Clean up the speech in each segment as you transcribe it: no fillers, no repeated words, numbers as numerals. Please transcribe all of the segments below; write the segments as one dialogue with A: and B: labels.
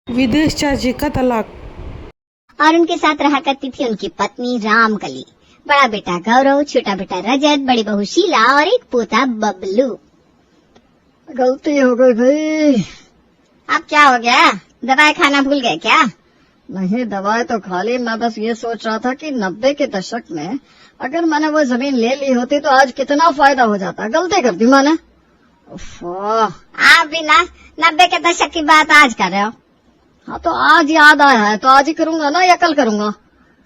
A: विदेश चाची का तलाक।
B: और उनके साथ रहा करती थी उनकी पत्नी रामकली, बड़ा बेटा गौरव, छोटा बेटा रजत, बड़ी बहू शीला और एक पोता बबलू।
C: गलती हो गई भाई।
B: अब क्या हो गया? दवाई खाना भूल गए क्या?
C: नहीं, दवाई तो खा ली। मैं बस ये सोच रहा था कि 90 के दशक में अगर मैंने वो जमीन ले ली होती तो आज कितना फायदा हो जाता। गलती कर दी मैंने।
B: आप भी ना 90 के दशक की बात आज कर रहे हो।
C: हाँ, तो आज याद आया है तो आज ही करूंगा ना, या कल करूंगा?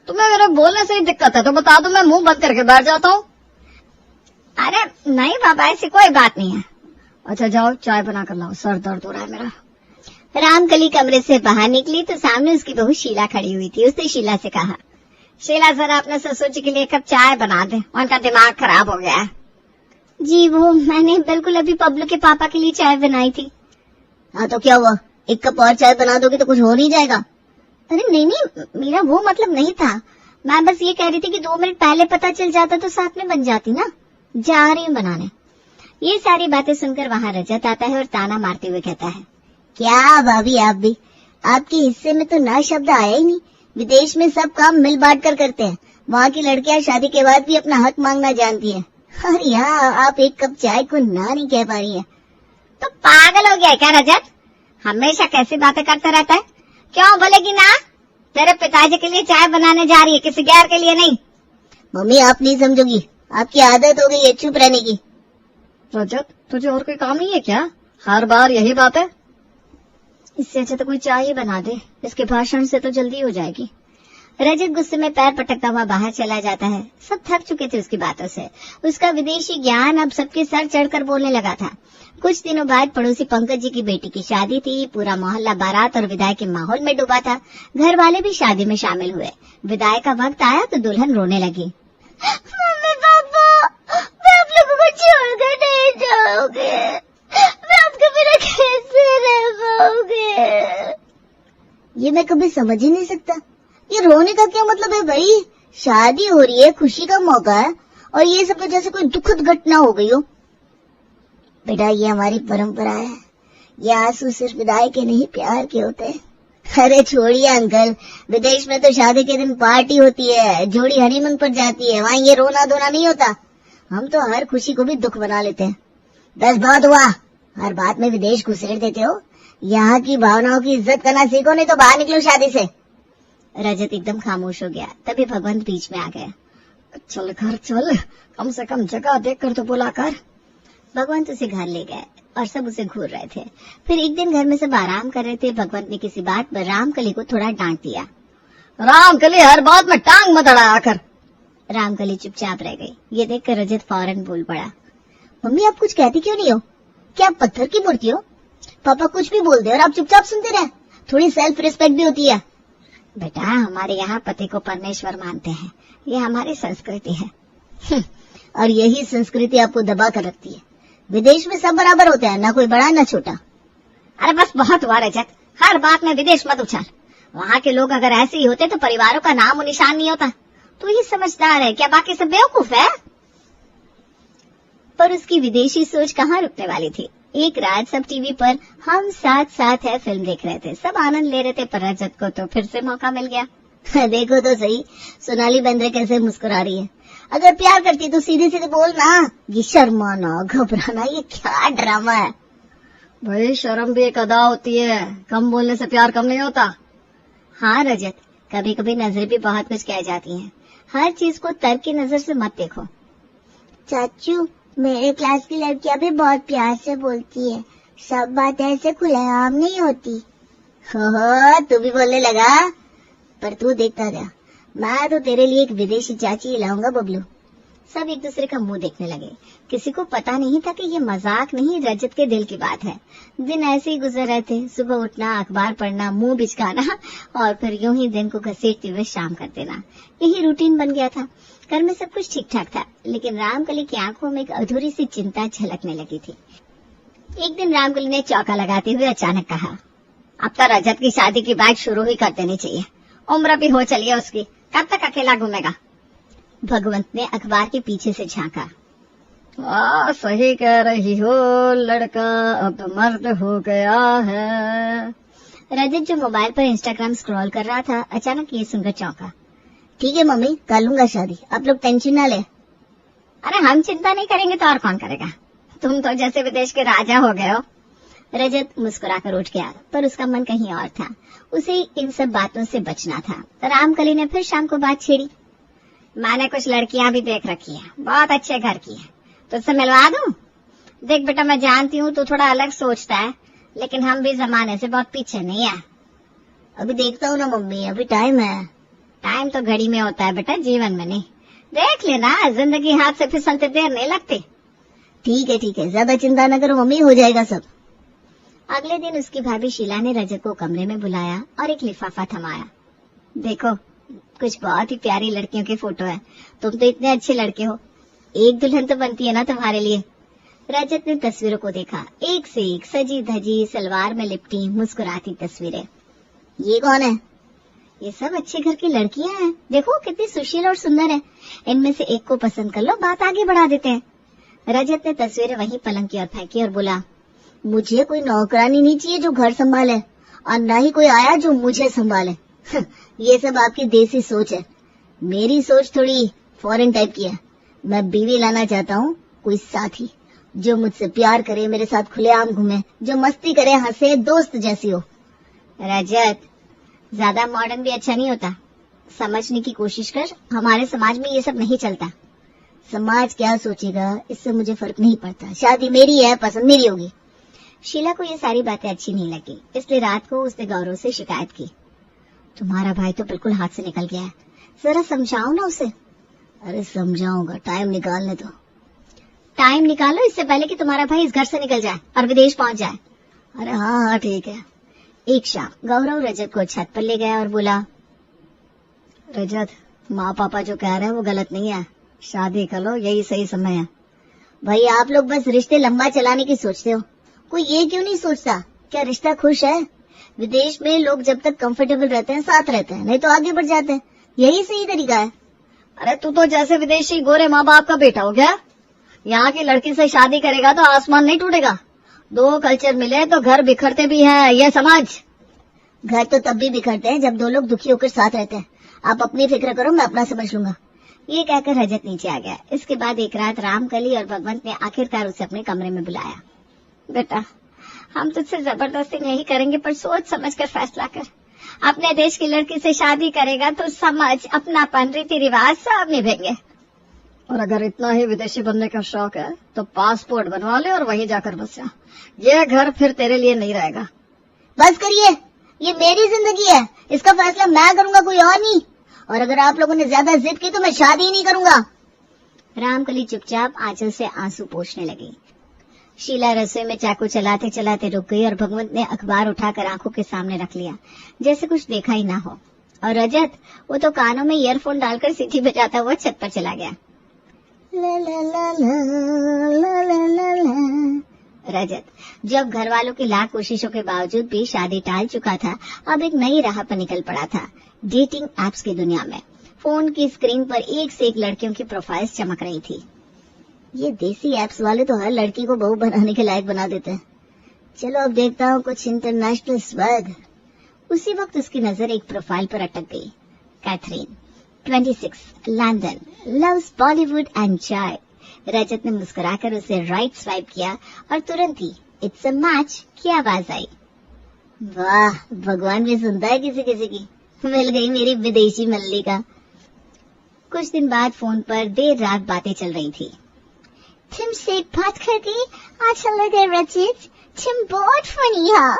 C: तुम्हें मेरे बोलने से ही दिक्कत है तो बता दो, मैं मुंह बंद करके बैठ जाता हूँ।
B: अरे नहीं बाबा, ऐसी कोई बात नहीं है।
C: अच्छा जाओ, चाय बना कर लाओ, सर दर्द हो रहा है मेरा।
B: रामकली कमरे से बाहर निकली तो सामने उसकी बहू शीला खड़ी हुई थी। उसने शीला से कहा, शीला जरा अपने ससुर जी के लिए एक कप चाय बना दे, उनका दिमाग खराब हो गया है। जी वो मैंने बिल्कुल अभी बबलू के पापा के लिए चाय बनाई थी।
D: हाँ तो क्या हुआ, एक कप और चाय बना दोगे तो कुछ हो नहीं जाएगा?
B: अरे नहीं, मेरा वो मतलब नहीं था। मैं बस ये कह रही थी कि 2 मिनट पहले पता चल जाता तो साथ में बन जाती ना। जा रही हूँ बनाने। ये सारी बातें सुनकर वहाँ रजत आता है और ताना मारते हुए कहता है,
D: क्या भाभी, आप भी, आपके हिस्से में तो ना शब्द आया ही नहीं। विदेश में सब काम मिल बांट कर करते हैं। वहाँ की लड़कियां शादी के बाद भी अपना हक मांगना जानती हैं। और यहाँ आप एक कप चाय को ना नहीं कह पा रही हैं।
B: तो पागल हो गया क्या रजत? हमेशा कैसी बातें करता रहता है। क्यों बोलेगी ना? तेरे पिताजी के लिए चाय बनाने जा रही है, किसी गैर के लिए नहीं।
D: मम्मी आप नहीं समझोगी, आपकी आदत हो गई है चुप रहने की।
C: रजत, तुझे और कोई काम नहीं है क्या? हर बार यही बात है।
B: इससे अच्छा तो कोई चाय ही बना दे, इसके भाषण से तो जल्दी हो जाएगी। रजत गुस्से में पैर पटकता हुआ बाहर चला जाता है। सब थक चुके थे उसकी बातों से। उसका विदेशी ज्ञान अब सबके सर चढ़कर बोलने लगा था। कुछ दिनों बाद पड़ोसी पंकज जी की बेटी की शादी थी। पूरा मोहल्ला बारात और विदाई के माहौल में डूबा था। घर वाले भी शादी में शामिल हुए। विदाई का वक्त आया तो दुल्हन रोने लगी।
D: मम्मी पापा, मैं आप लोगों को छोड़कर नहीं जाओगे, मैं आपके बिना कैसे रह पाओगे? ये मैं कभी समझ ही नहीं सकता। ये रोने का क्या मतलब है भाई? शादी हो रही है, खुशी का मौका है, और ये सब तो जैसे कोई दुखद घटना हो गई हो। बेटा ये हमारी परंपरा है। ये आंसू सिर्फ विदाई के नहीं प्यार के होते हैं। अरे छोड़िए अंकल, विदेश में तो शादी के दिन पार्टी होती है, जोड़ी हनीमून पर जाती है, वहाँ ये रोना धोना नहीं होता। हम तो हर खुशी को भी दुख बना लेते हैं। बस बहुत हुआ, हर बात में विदेश घुसेड़ देते हो। यहाँ की भावनाओं की इज्जत करना सीखो, नहीं तो बाहर निकलो शादी से।
B: रजत एकदम खामोश हो गया। तभी भगवंत बीच में आ गया।
C: चल घर चल, कम से कम जगह देख कर तो बुला कर।
B: भगवंत उसे घर ले गए और सब उसे घूर रहे थे। फिर एक दिन घर में सब आराम कर रहे थे। भगवंत ने किसी बात पर रामकली को थोड़ा डांट दिया।
C: रामकली, हर बात में टांग मत अड़ाया कर।
B: रामकली चुपचाप रह गई। ये देखकर रजत फौरन बोल पड़ा,
D: मम्मी आप कुछ कहती क्यों नहीं हो? क्या आप पत्थर की मूर्ति हो? पापा कुछ भी बोल दे और आप चुपचाप सुनते रहे। थोड़ी सेल्फ रिस्पेक्ट भी होती है।
B: बेटा हमारे यहाँ पति को परमेश्वर मानते हैं, ये हमारी संस्कृति है।
D: और यही संस्कृति आपको दबा कर रखती है। विदेश में सब बराबर होते हैं, ना कोई बड़ा ना छोटा।
B: अरे बस बहुत हुआ रजत, हर बात में विदेश मत उछाल। वहाँ के लोग अगर ऐसे ही होते तो परिवारों का नाम और निशान नहीं होता। तू ही समझदार है क्या, बाकी सब बेवकूफ है? पर उसकी विदेशी सोच कहाँ रुकने वाली थी। एक रात सब टीवी पर हम साथ साथ है फिल्म देख रहे थे। सब आनंद ले रहे थे, पर रजत को तो फिर से मौका मिल गया।
D: देखो तो सही, सोनाली बेंद्रे कैसे मुस्कुरा रही है। अगर प्यार करती तो सीधे सीधे बोलना। ये शर्माना घबराना, ये क्या ड्रामा है?
C: भाई शर्म भी एक अदा होती है, कम बोलने से प्यार कम नहीं होता।
B: हाँ रजत, कभी कभी नजरें भी बहुत कुछ कह जाती हैं। हर चीज को तर्क की नजर से मत देखो।
D: चाचू, मेरे क्लास की लड़कियां भी बहुत प्यार से बोलती है। सब बात ऐसे खुलेआम नहीं होती। हो तू भी बोलने लगा? पर तू देखता जा, मैं तो तेरे लिए एक विदेशी चाची ही लाऊंगा बबलू।
B: सब एक दूसरे का मुंह देखने लगे। किसी को पता नहीं था कि ये मजाक नहीं, रजत के दिल की बात है। दिन ऐसे ही गुजर रहे थे। सुबह उठना, अखबार पढ़ना, मुंह बिचकाना और फिर यूं ही दिन को घसीटते हुए शाम कर देना, यही रूटीन बन गया था। घर में सब कुछ ठीक ठाक था, लेकिन रामकली की आंखों में एक अधूरी सी चिंता झलकने लगी थी। एक दिन रामकली ने चौका लगाते हुए अचानक कहा, अब तो रजत की शादी की बात शुरू ही कर देनी चाहिए। उम्र भी हो चली है उसकी, कब तक अकेला घूमेगा? भगवंत ने अखबार के पीछे से झांका।
C: सही कह रही हो, लड़का अब मर्द हो गया है।
B: रजत जो मोबाइल पर इंस्टाग्राम स्क्रॉल कर रहा था अचानक ये सुनकर चौंका।
D: ठीक है मम्मी, कर लूंगा शादी, आप लोग टेंशन ना ले।
B: अरे हम चिंता नहीं करेंगे तो और कौन करेगा, तुम तो जैसे विदेश के राजा हो गए हो। रजत मुस्कुराकर उठ गया, पर उसका मन कहीं और था। उसे इन सब बातों से बचना था। रामकली ने फिर शाम को बात छेड़ी। मैंने कुछ लड़कियां भी देख रखी है, बहुत अच्छे घर की है, तुझसे मिलवा दूं? देख बेटा, मैं जानती हूँ तू थोड़ा अलग सोचता है, लेकिन हम भी जमाने से बहुत पीछे नहीं है।
D: अभी देखता हूँ ना मम्मी, अभी टाइम है।
B: टाइम तो घड़ी में होता है बेटा, जीवन में नहीं। देख लेना, जिंदगी हाथ से फिसलते देर नहीं लगती।
D: ठीक है, ज्यादा चिंता न करो मम्मी, हो जाएगा सब।
B: अगले दिन उसकी भाभी शीला ने रजत को कमरे में बुलाया और एक लिफाफा थमाया। देखो, कुछ बहुत ही प्यारी लड़कियों की फोटो है, तुम तो इतने अच्छे लड़के हो, एक दुल्हन तो बनती है ना तुम्हारे लिए। रजत ने तस्वीरों को देखा, एक से एक सजी धजी सलवार में लिपटी मुस्कुराती तस्वीरें।
D: ये कौन है?
B: ये सब अच्छे घर की लड़कियां हैं, देखो कितनी सुशील और सुंदर है। इनमें से एक को पसंद कर लो, बात आगे बढ़ा देते हैं। रजत ने तस्वीरें वहीं पलंग की ओर फेंकी और बोला,
D: मुझे कोई नौकरानी नहीं चाहिए जो घर संभाले, और न ही कोई आया जो मुझे संभाले। ये सब आपकी देसी सोच है, मेरी सोच थोड़ी फॉरेन टाइप की है। मैं बीवी लाना चाहता हूँ, कोई साथी जो मुझसे प्यार करे, मेरे साथ खुलेआम घूमे, जो मस्ती करे, हंसे, दोस्त जैसी हो।
B: रजत, ज्यादा मॉडर्न भी अच्छा नहीं होता, समझने की कोशिश कर, हमारे समाज में ये सब नहीं चलता।
D: समाज क्या सोचेगा इससे मुझे फर्क नहीं पड़ता, शादी मेरी है, पसंद मेरी होगी।
B: शीला को ये सारी बातें अच्छी नहीं लगी, इसलिए रात को उसने गौरव से शिकायत की। तुम्हारा भाई तो बिल्कुल हाथ से निकल गया है, जरा समझाओ ना उसे।
D: अरे समझाऊंगा, टाइम निकालने दो।
B: टाइम निकालो इससे पहले कि तुम्हारा भाई इस घर से निकल जाए और विदेश पहुंच जाए।
D: अरे हाँ ठीक है।
B: एक शाम गौरव रजत को छत पर ले गया और बोला,
C: रजत, माँ पापा जो कह रहे हैं वो गलत नहीं है, शादी कर लो, यही सही समय है।
D: भाई आप लोग बस रिश्ते लंबा चलाने की सोचते हो, कोई ये क्यों नहीं सोचता क्या रिश्ता खुश है? विदेश में लोग जब तक कंफर्टेबल रहते हैं साथ रहते हैं, नहीं तो आगे बढ़ जाते हैं, यही सही तरीका है।
C: अरे तू तो जैसे विदेशी गोरे माँ बाप का बेटा हो गया, यहाँ की लड़की से शादी करेगा तो आसमान नहीं टूटेगा। दो कल्चर मिले तो घर बिखरते भी हैं, ये समझ।
D: घर तो तब भी बिखरते हैं जब दो लोग दुखी होकर साथ रहते हैं। आप अपनी फिक्र करो, मैं अपना समझ लूंगा।
B: ये कहकर रजत नीचे आ गया। इसके बाद एक रात रामकली और भगवंत ने आखिरकार उसे अपने कमरे में बुलाया। बेटा, हम तुझसे जबरदस्ती नहीं करेंगे, पर सोच समझ कर फैसला कर। अपने देश की लड़की से शादी करेगा तो समझ, अपनापन, रीति रिवाज सब निभेंगे।
C: और अगर इतना ही विदेशी बनने का शौक है तो पासपोर्ट बनवा ले और वहीं जाकर बस जा। ये घर फिर तेरे लिए नहीं रहेगा।
D: बस करिए, ये मेरी जिंदगी है, इसका फैसला मैं करूंगा, कोई और नहीं। और अगर आप लोगों ने ज्यादा जिद की तो मैं शादी ही नहीं करूंगा।
B: रामकली चुपचाप आंचल से आंसू पोंछने लगी। शीला रसोई में चाकू चलाते चलाते रुक गई और भगवंत ने अखबार उठाकर आंखों के सामने रख लिया, जैसे कुछ देखा ही ना हो। और रजत, वो तो कानों में ईयरफोन डालकर सीटी बजाता हुआ छत पर चला गया।
D: ला ला ला ला ला ला ला।
B: रजत, जब घर वालों की लाख कोशिशों के बावजूद भी शादी टाल चुका था, अब एक नई राह पर निकल पड़ा था, डेटिंग एप्स की दुनिया में। फोन की स्क्रीन पर एक से एक लड़कियों की प्रोफाइल्स चमक रही थी।
D: ये देसी एप्स वाले तो हर लड़की को बहू बनाने के लायक बना देते हैं। चलो अब देखता हूँ कुछ इंटरनेशनल स्वैग।
B: उसी वक्त उसकी नजर एक प्रोफाइल पर अटक गई। Catherine, 26, London, loves Bollywood and chai. Rajat ने मुस्कुराकर उसे राइट स्वाइप किया और तुरंत ही इट्स अ मैच की आवाज आई।
D: वाह, भगवान भी सुनता है किसी किसी की। मिल गई मेरी विदेशी मल्लिका।
B: कुछ दिन बाद फोन पर देर रात बातें चल रही थी।
D: तुमसे बात करके अच्छा लगा रजत, तुम बहुत फनी हो।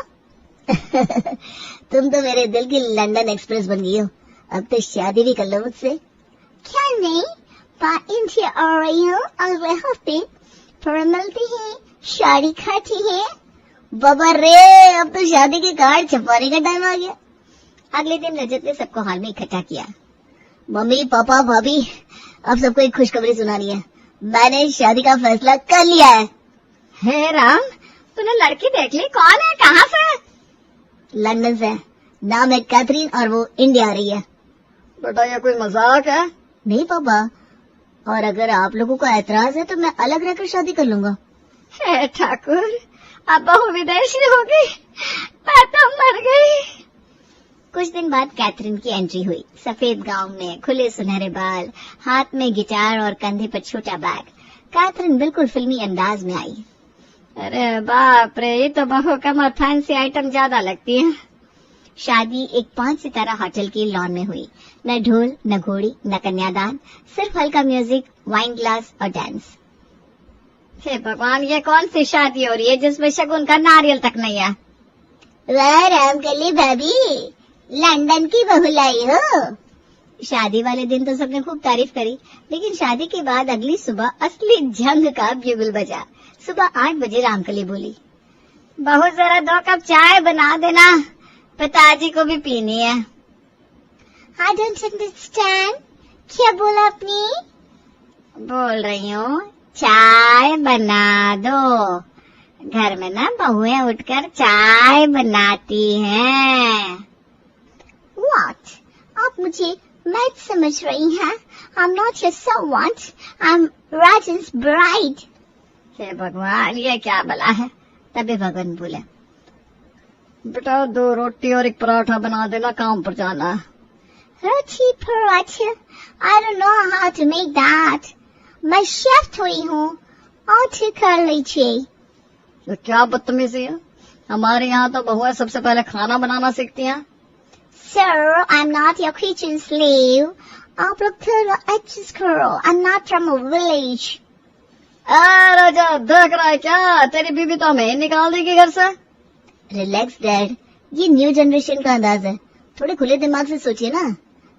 D: तुम तो मेरे दिल की लंदन एक्सप्रेस बन गई हो। अब तो शादी भी कर लो मुझसे।
B: क्या नहीं, इंडिया आ रही हूँ अगले हफ्ते, पर मिलती है, शादी खाती है।
D: बाबा रे, अब तो शादी के कार्ड छपवाने का टाइम आ गया।
B: अगले दिन रजत ने सबको हॉल में इकट्ठा किया।
D: मम्मी, पापा, भाभी, अब सबको एक खुशखबरी सुनानी है। मैंने शादी का फैसला कर लिया है।
B: हे राम, तूने लड़की देख ली? कौन है, कहाँ से?
D: लंदन से। नाम है कैथरीन और वो इंडिया आ रही है।
C: बेटा ये कोई मजाक है?
D: नहीं पापा, और अगर आप लोगों को ऐतराज है तो मैं अलग रहकर शादी कर लूंगा।
B: हे ठाकुर,
C: अब बहू विदेशी हो गई, मैं तो मर गई।
B: कुछ दिन बाद कैथरीन की एंट्री हुई। सफेद गाउन में, खुले सुनहरे बाल, हाथ में गिटार और कंधे पर छोटा बैग। कैथरीन बिल्कुल फिल्मी अंदाज में आई।
C: अरे बाप रे, ये तो बहू कमर फैंसी आइटम ज्यादा लगती है।
B: शादी एक 5 सितारा होटल की लॉन में हुई। न ढोल, न घोड़ी, न कन्यादान, सिर्फ हल्का म्यूजिक, वाइन ग्लास और डांस।
C: हे भगवान, ये कौन सी शादी हो रही है जिसमें शगुन का नारियल तक नहीं है?
D: वाह रामकली भाभी, लंदन की बहू लाई हो।
B: शादी वाले दिन तो सबने खूब तारीफ करी, लेकिन शादी के बाद अगली सुबह असली जंग का ब्यूगल बजा। सुबह 8 बजे रामकली बोली,
C: बहू जरा 2 कप चाय बना देना, पिताजी को भी पीनी है।
D: I don't understand. क्या बोला आपने?
C: बोल रही हूँ चाय बना दो। घर में ना बहुएं उठकर चाय बनाती हैं।
D: What? आप मुझे मैच समझ रही हैं? I'm not your servant. I'm Rajan's bride.
C: हे भगवान, ये क्या भला है?
B: तभी भगवान बोले,
C: बेटा 2 रोटी और 1 पराठा बना देना, काम पर जाना है।
D: Roti paratha. I don't know how to make that. मैं शेफ हुई हूँ, ऑर्डर कर लीजिए।
C: तो क्या बदतमीजी है? हमारे यहाँ तो बहुएं सबसे पहले खाना बनाना सीखती हैं।
D: Sir, I'm not your kitchen slave. आप लोग थोड़ा एडजस्ट करो। I'm not from a village.
C: राजा देख रहा है क्या? तेरी बीबी तो हमें निकाल देगी घर से।
B: रिलैक्स डैड, ये न्यू जनरेशन का अंदाज है, थोड़े खुले दिमाग से सोचिए ना।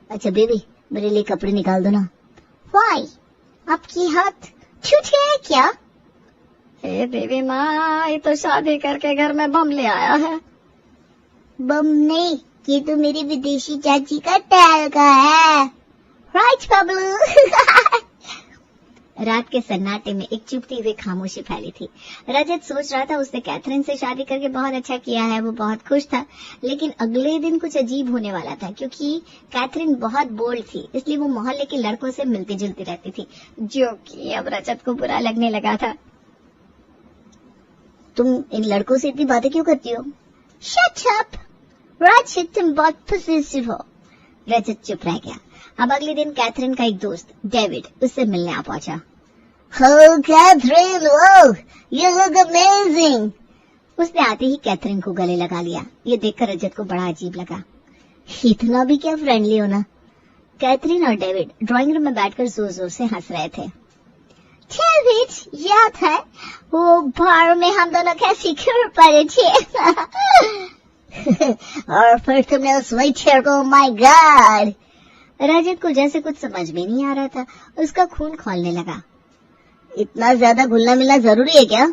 B: अच्छा बेबी, मेरे लिए कपड़े निकाल दो ना।
D: Why? आपकी हाथ छूटे है क्या?
C: हे बेबी माँ, ये तो शादी करके घर में बम ले आया है।
D: बम नहीं, ये तो मेरी विदेशी चाची का टैल का है। राइट बबलू।
B: रात के सन्नाटे में एक चुभती हुई खामोशी फैली थी। रजत सोच रहा था उसने कैथरीन से शादी करके बहुत अच्छा किया है, वो बहुत खुश था। लेकिन अगले दिन कुछ अजीब होने वाला था, क्योंकि कैथरीन बहुत बोल्ड थी, इसलिए वो मोहल्ले के लड़कों से मिलती जुलती रहती थी, जो कि अब रजत को बुरा लगने लगा था। तुम इन लड़कों से इतनी बातें क्यों करती हो?
D: Shut up. रजत, तुम बहुत पॉसेसिव हो।
B: रजत चुप रह गया। अब अगले दिन कैथरीन का एक दोस्त डेविड उससे मिलने आ पहुंचा।
D: Oh, Catherine, oh, you look amazing.
B: उसने आते ही कैथरीन को गले लगा लिया। ये देखकर रजत को बड़ा अजीब लगा। इतना भी क्या फ्रेंडली होना। कैथरीन और डेविड ड्राइंग रूम में बैठकर जोर जोर से हंस रहे थे।
D: डेविड, याद है वो बार में हम दोनों कैसे गिर पड़े थे?
B: और फिर तुमने उस वेटर को, माय गॉड। रजत को जैसे कुछ समझ में नहीं आ रहा था, उसका खून खौलने लगा। इतना ज्यादा घुलना मिलना जरूरी है क्या?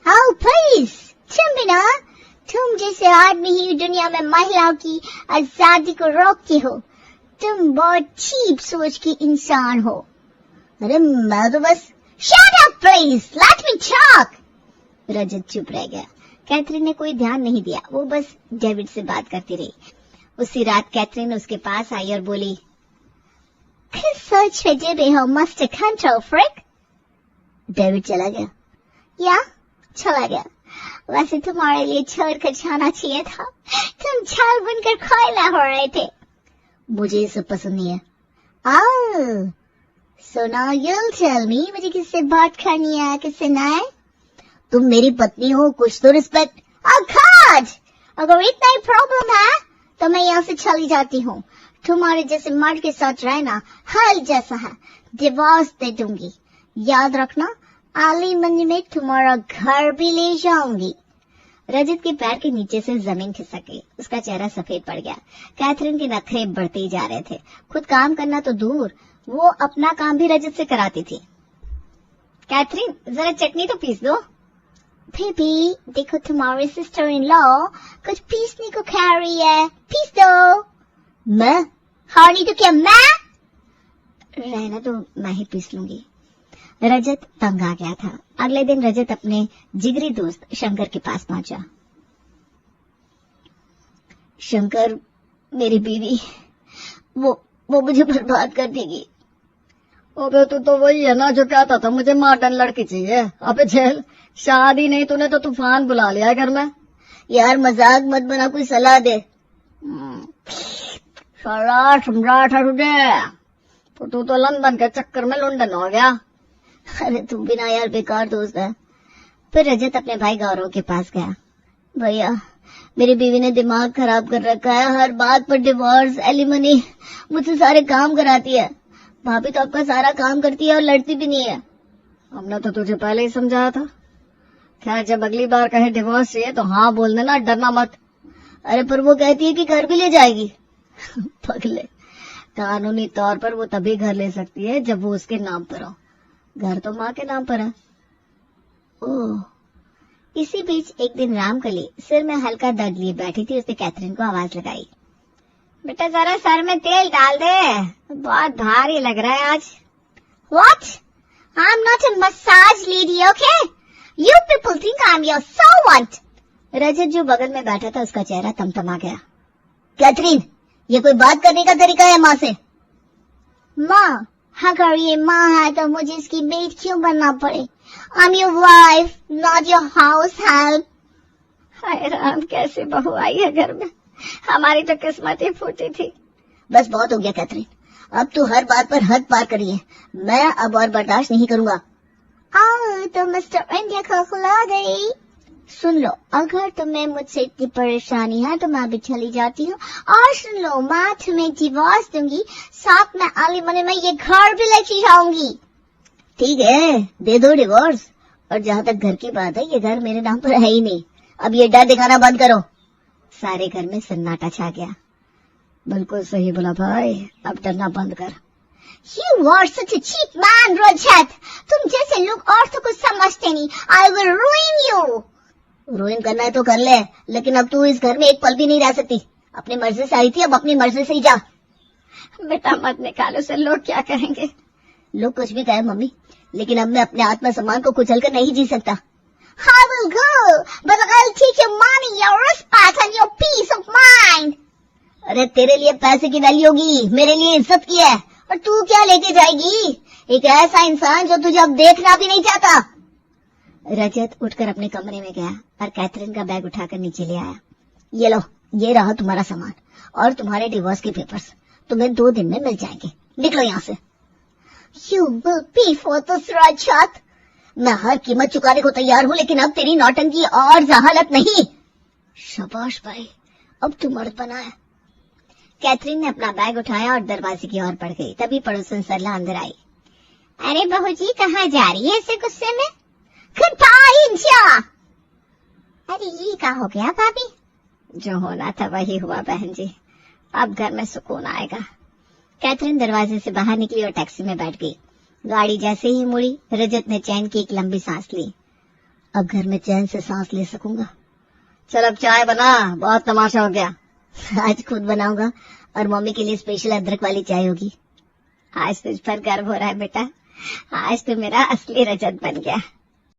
D: Oh, please, तुम भी ना, तुम जैसे आदमी ही दुनिया में महिलाओं की आजादी को रोकती हो। तुम बहुत चीप सोच की इंसान हो।
B: अरे मैं तो बस।
D: Shut up, please, let me talk.
B: रजत चुप रह गया। कैथरीन ने कोई ध्यान नहीं दिया, वो बस डेविड से बात करती रही। उसी रात कैथरीन उसके पास आई और बोली,
D: किस सोच में डूबे हो मिस्टर कंट्रोल फ्रिक?
B: डेविड चला गया।
D: या चला गया। वैसे तुम्हारे लिए छोड़कर जाना चाहिए था। तुम छाल बुनकर कोयला हो रहे थे।
B: मुझे ये सब पसंद नहीं है।
D: Oh, so now you'll tell me मुझे किससे बात करनी है, किससे नहीं?
B: तुम मेरी पत्नी हो, कुछ तो रिस्पेक्ट।
D: Oh God! अगर इतना ही प्रॉब्लम है तो मैं यहाँ से चली जाती हूँ। तुम्हारे जैसे मर्द के साथ रहना हल जैसा है। डिवोर्स दे दूंगी। याद रखना, आली मंजी में तुम्हारा घर भी ले जाऊंगी।
B: रजत के पैर के नीचे से जमीन खिसक गई। उसका चेहरा सफेद पड़ गया। कैथरीन के नखरे बढ़ते ही जा रहे थे। खुद काम करना तो दूर, वो अपना काम भी रजत से कराती थी। कैथरीन, जरा चटनी तो पीस दो।
D: बेबी, देखो तुम्हारी सिस्टर इन लॉ कुछ पीसने को कह रही है, पीस दो।
B: मैं?
D: हाँ नहीं तो क्या मैं?
B: रहना तो मैं ही पीस लूंगी। रजत तंग आ गया था। अगले दिन रजत अपने जिगरी दोस्त शंकर के पास पहुंचा। शंकर, मेरी बीवी, वो मुझे बर्बाद कर देगी।
C: अबे तू तो वही है ना जो कहता था मुझे मॉडर्न लड़की चाहिए। अबे झेल, शादी नहीं, तूने तो तूफान बुला लिया है घर में।
B: यार मजाक मत बना, कोई सलाह दे।
C: सलाह सम्राट है तुझे, तो तू तो लंदन के चक्कर में लंदन हो गया।
B: अरे तुम भी ना यार, बेकार दोस्त है। फिर रजत अपने भाई गौरव के पास गया। भैया, मेरी बीवी ने दिमाग खराब कर रखा है, हर बात पर डिवोर्स, एलिमनी, मुझसे सारे काम कराती है। भाभी तो आपका सारा काम करती है और लड़ती भी नहीं है।
C: हमने तो तुझे पहले ही समझाया था। खैर, जब अगली बार कहे डिवोर्स चाहिए तो हाँ बोल देना, डरना मत।
B: अरे पर वो कहती है कि घर भी ले जाएगी। पगले,
C: कानूनी तौर पर वो तभी घर ले सकती है जब वो उसके नाम पर हो। घर तो माँ के नाम पर है।
B: ओह। इसी बीच एक दिन रामकली सिर में हल्का दर्द लिए बैठी थी। उसने कैथरीन को आवाज लगाई।
D: बेटा जरा सर में तेल डाल दे, बहुत भारी लग रहा है आज। What? I'm not a massage lady, okay? You people think I'm your servant.
B: रजत जो बगल में बैठा था उसका चेहरा तमतमा गया। कैथरीन, ये कोई बात करने का तरीका है माँ से?
D: माँ, अगर ये माँ है तो मुझे इसकी मेड क्यों बनना पड़े? I'm your wife, not your house help.
C: हाय राम, कैसी बहू आई है घर में। हमारी तो किस्मत ही फूटी थी।
B: बस बहुत हो गया कैथरीन, अब तू हर बात पर हद पार करी है। मैं अब और बर्दाश्त नहीं करूंगा।
D: तो मिस्टर इंडिया को खुला गई। सुन लो, अगर तुम्हें मुझसे इतनी परेशानी है तो मैं अभी चली जाती हूँ। और सुन लो, मैं तुम्हें डिवोर्स दूंगी, साथ में एलिमनी में ये घर भी लेके जाऊंगी।
B: ठीक है, दे दो डिवोर्स। और जहाँ तक घर की बात है, ये घर मेरे नाम पर है ही नहीं। अब ये डर दिखाना बंद करो। सारे घर में सन्नाटा छा गया।
C: बिल्कुल सही बोला भाई, अब डरना बंद कर।
D: You are such a cheap man, रजत। तुम जैसे लोग औरतों को समझते नहीं। I will ruin you.
B: Ruin करना है तो कर ले, लेकिन अब तू इस घर में एक पल भी नहीं रह सकती। अपनी मर्जी से आई थी, अब अपनी मर्जी से ही जा।
C: बेटा मत निकालो से, लोग क्या कहेंगे।
B: लोग कुछ भी कहे मम्मी, लेकिन अब मैं अपने आत्मसम्मान को कुचल कर नहीं जी सकता।
D: I will go, but I'll take your money, your respect and your peace of mind.
B: अरे तेरे लिए पैसे की वैल्यू होगी, मेरे लिए इज्जत की है। और तू क्या लेके जाएगी? एक ऐसा इंसान जो तुझे अब देखना भी नहीं चाहता। रजत उठकर अपने कमरे में गया और कैथरीन का बैग उठाकर नीचे ले आया। ये लो, ये रहा तुम्हारा सामान और तुम्हारे डिवोर्स के पेपर्स। तुम्हें 2 दिन में मिल जाएंगे। निकलो यहाँ से।
D: You will pay for this, रजत।
B: मैं हर कीमत चुकाने को तैयार हूँ, लेकिन अब तेरी नौटंकी और जहालत नहीं। शाबाश भाई, अब तू मर्द बना है। कैथरीन ने अपना बैग उठाया और दरवाजे की ओर बढ़ गई। तभी पड़ोसन सरला अंदर आई।
D: अरे बहू जी, कहाँ जा रही है ऐसे गुस्से में? Goodbye, India. अरे ये क्या हो गया भाभी?
C: जो होना था वही हुआ बहन जी, अब घर में सुकून आएगा।
B: कैथरीन दरवाजे से बाहर निकली और टैक्सी में बैठ गई। गाड़ी जैसे ही मुड़ी, रजत ने चैन की एक लंबी सांस ली। अब घर में चैन से सांस ले सकूंगा।
C: चल अब चाय बना, बहुत तमाशा हो गया।
B: आज खुद बनाऊंगा और मम्मी के लिए स्पेशल अदरक वाली चाय होगी।
C: आज तुझ पर गर्व हो रहा है बेटा, आज तो मेरा असली रजत बन गया।